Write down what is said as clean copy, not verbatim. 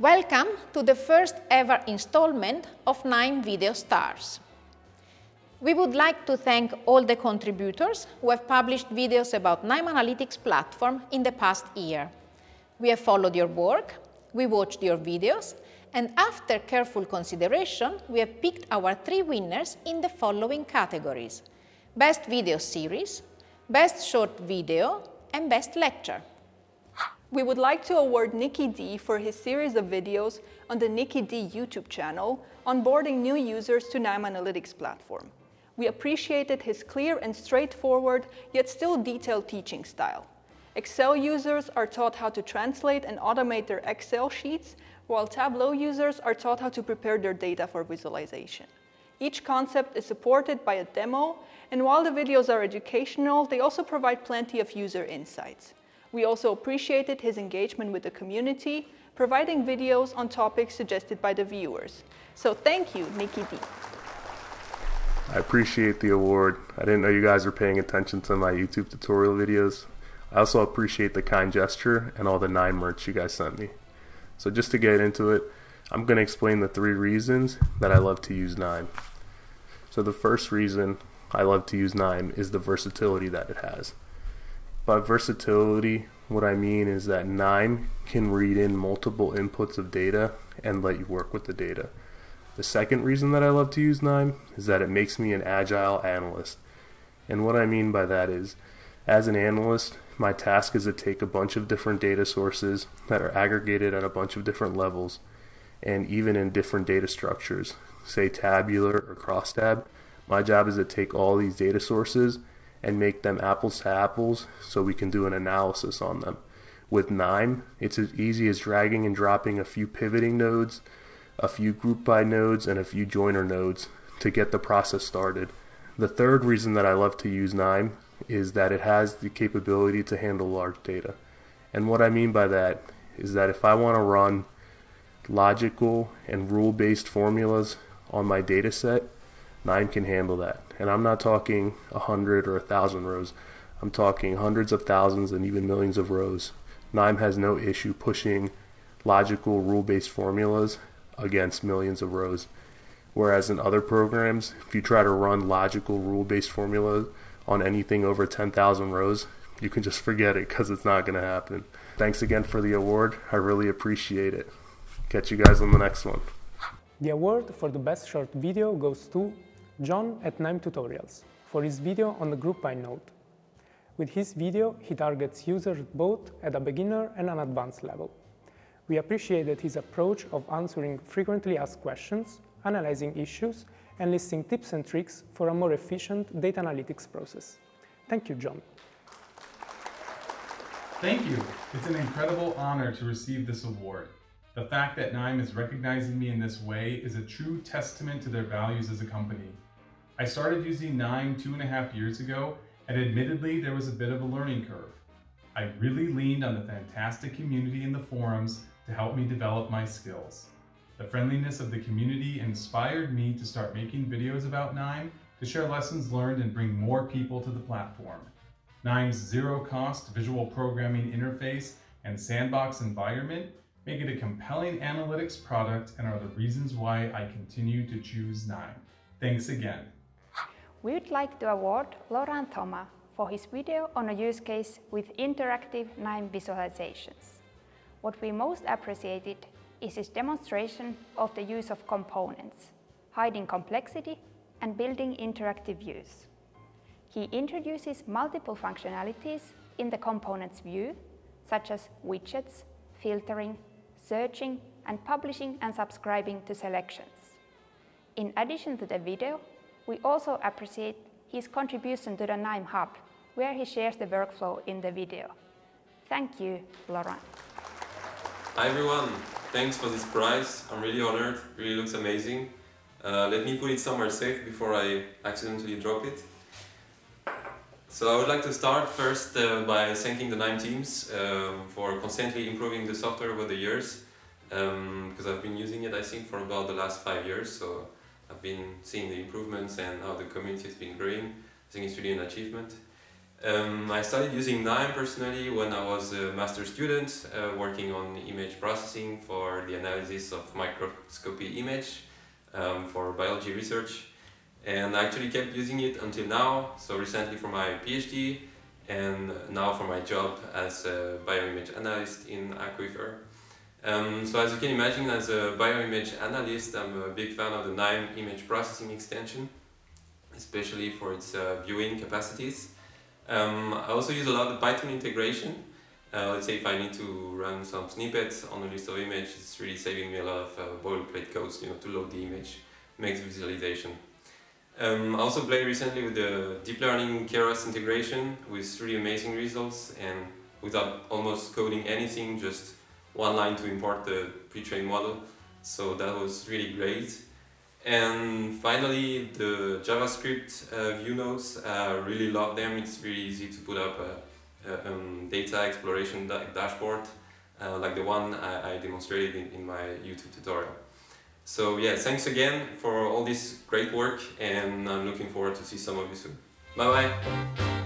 Welcome to the first ever installment of NIME Video Stars. We would like to thank all the contributors who have published videos about NIME Analytics platform in the past year. We have followed your work, we watched your videos, and after careful consideration, we have picked our 3 winners in the following categories: Best Video Series, Best Short Video, and Best Lecture. We would like to award Nicky D for his series of videos on the Nicky D YouTube channel, onboarding new users to NIME Analytics platform. We appreciated his clear and straightforward, yet still detailed teaching style. Excel users are taught how to translate and automate their Excel sheets, while Tableau users are taught how to prepare their data for visualization. Each concept is supported by a demo, and while the videos are educational, they also provide plenty of user insights. We also appreciated his engagement with the community, providing videos on topics suggested by the viewers. So thank you, Nicky D. I appreciate the award. I didn't know you guys were paying attention to my YouTube tutorial videos. I also appreciate the kind gesture and all the NIME merch you guys sent me. So just to get into it, I'm going to explain the 3 reasons that I love to use NIME. So the first reason I love to use NIME is the versatility that it has. By versatility, what I mean is that NIME can read in multiple inputs of data and let you work with the data. The second reason that I love to use NIME is that it makes me an agile analyst. And what I mean by that is, as an analyst, my task is to take a bunch of different data sources that are aggregated at a bunch of different levels and even in different data structures, say tabular or crosstab. My job is to take all these data sources and make them apples to apples so we can do an analysis on them. With NIME, it's as easy as dragging and dropping a few pivoting nodes, a few group by nodes, and a few joiner nodes to get the process started. The third reason that I love to use NIME is that it has the capability to handle large data. And what I mean by that is that if I want to run logical and rule-based formulas on my data set, NIME can handle that. And I'm not talking 100 or 1,000 rows. I'm talking hundreds of thousands and even millions of rows. NIME has no issue pushing logical rule-based formulas against millions of rows. Whereas in other programs, if you try to run logical rule-based formulas on anything over 10,000 rows, you can just forget it because it's not going to happen. Thanks again for the award. I really appreciate it. Catch you guys on the next one. The award for the best short video goes to John at NIME Tutorials for his video on the group by node. With his video, he targets users both at a beginner and an advanced level. We appreciated his approach of answering frequently asked questions, analyzing issues, and listing tips and tricks for a more efficient data analytics process. Thank you, John. Thank you. It's an incredible honor to receive this award. The fact that NIME is recognizing me in this way is a true testament to their values as a company. I started using NIME 2.5 years ago, and admittedly there was a bit of a learning curve. I really leaned on the fantastic community in the forums to help me develop my skills. The friendliness of the community inspired me to start making videos about NIME to share lessons learned and bring more people to the platform. NIME's zero-cost visual programming interface and sandbox environment make it a compelling analytics product and are the reasons why I continue to choose NIME. Thanks again. We would like to award Laurent Thomas for his video on a use case with interactive NIME visualizations. What we most appreciated is his demonstration of the use of components, hiding complexity and building interactive views. He introduces multiple functionalities in the components view, such as widgets, filtering, searching, and publishing and subscribing to selections. In addition to the video, we also appreciate his contribution to the NIME Hub, where he shares the workflow in the video. Thank you, Laurent. Hi everyone, thanks for this prize. I'm really honored, it really looks amazing. Let me put it somewhere safe before I accidentally drop it. So I would like to start first by thanking the NIME teams for constantly improving the software over the years, because I've been using it I think for about the last 5 years, so I've been seeing the improvements and how the community has been growing. I think it's really an achievement. I started using KNIME personally when I was a master's student working on image processing for the analysis of microscopy image for biology research. And I actually kept using it until now, so recently for my PhD and now for my job as a bioimage analyst in Aquifer. So as you can imagine, as a bioimage analyst, I'm a big fan of the KNIME image processing extension, especially for its viewing capacities. I also use a lot of Python integration. Let's say if I need to run some snippets on a list of images, it's really saving me a lot of boilerplate codes, to load the image, makes visualization. I also played recently with the deep learning Keras integration with really amazing results, and without almost coding anything, just one line to import the pre-trained model. So that was really great. And finally, the JavaScript view nodes, really love them. It's really easy to put up a data exploration dashboard, like the one I demonstrated in my YouTube tutorial. So yeah, thanks again for all this great work, and I'm looking forward to see some of you soon. Bye bye!